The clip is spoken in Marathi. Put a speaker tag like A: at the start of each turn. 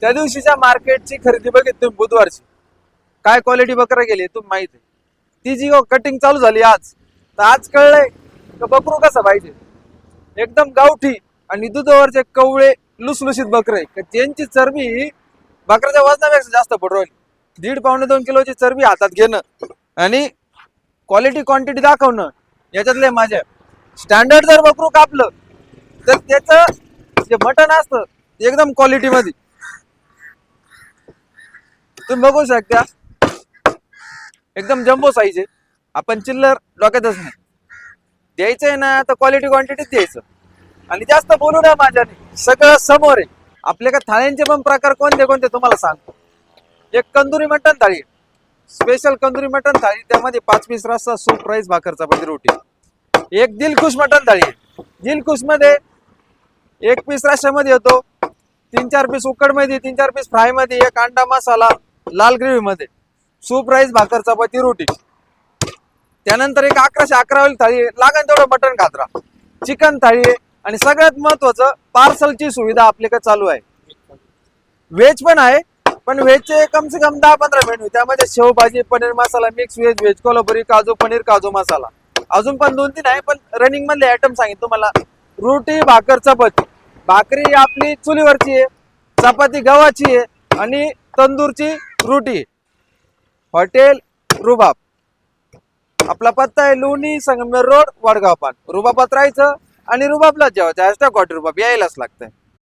A: त्या दिवशीच्या मार्केटची खरेदी बघितली तुम्ही बुधवारची, काय क्वालिटी बकरा गेली तुम्ही माहिती आहे. ती जी कटिंग चालू झाली आज, तर आज कळलंय का बकरू कसं पाहिजे, एकदम गावठी आणि दुधावरचे कवळे लुसलुशीत बकरे, त्यांची चरबी बकऱ्याच्या वजनापेक्षा जास्त पडू राहिली. 1.5-2 किलोची चरबी हातात घेणं आणि क्वालिटी क्वांटिटी दाखवणं, याच्यातले माझ्या स्टँडर्ड जर बकरू कापलं तर त्याचं जे मटण असतं एकदम क्वालिटी मध्ये तुम्ही बघू शकता, एकदम जम्बो साईज आहे. आपण चिल्लर डोक्यातच नाही द्यायचंय ना, तर क्वालिटी क्वांटिटीच द्यायचं आणि जास्त बोलू नये माझ्याने, सगळं समोर आहे. आपल्या का थाळ्यांचे पण प्रकार कोणते कोणते तुम्हाला सांगतो. एक कंदुरी मटण थाळी, स्पेशल कंदुरी मटण थाळी, त्यामध्ये 5 पीस रस्सा, सूप, राईस, भाकर, चपाती, रोटी. एक दिलखुश मटण थाळी, दिलखुश मध्ये 1 पीस रश्श्यामध्ये येतो, 3-4 पीस उकड मध्ये, 3-4 पीस फ्राय मध्ये, 1 अंडा मसाला लाल ग्रेव्ही मध्ये, सूप, राईस, भाकर, चपाती, रोटी. त्यानंतर एक 1111 वाली थाळी, लागण तेवढं मटण खात्रा, चिकन थाळी आहे. आणि सगळ्यात महत्वाचं पार्सलची सुविधा आपल्याकडे चालू आहे. व्हेज पण आहे, पण व्हेजचे कम से कम 10-15 मेनू, त्यामध्ये शेवभाजी, paneer masala, mix veg, veg Kolhapuri, काजू पनीर, काजू मसाला, अजून पण 2-3 आहे. पण रनिंग मधले आयटम सांगितले तुम्हाला. रोटी, भाकर, चपाती. भाकरी आपली चुलीवरची आहे, चपाती गव्हाची आहे आणि तंदूरची रोटी. हॉटेल रुबाब. आपला पत्ता आहे लोणी संगमेर रोड, वडगाव पान. रुबाबात राहायचं आणि रुबाबला जेवायचं. # हॉटेल रुबाब यायलाच लागतंय.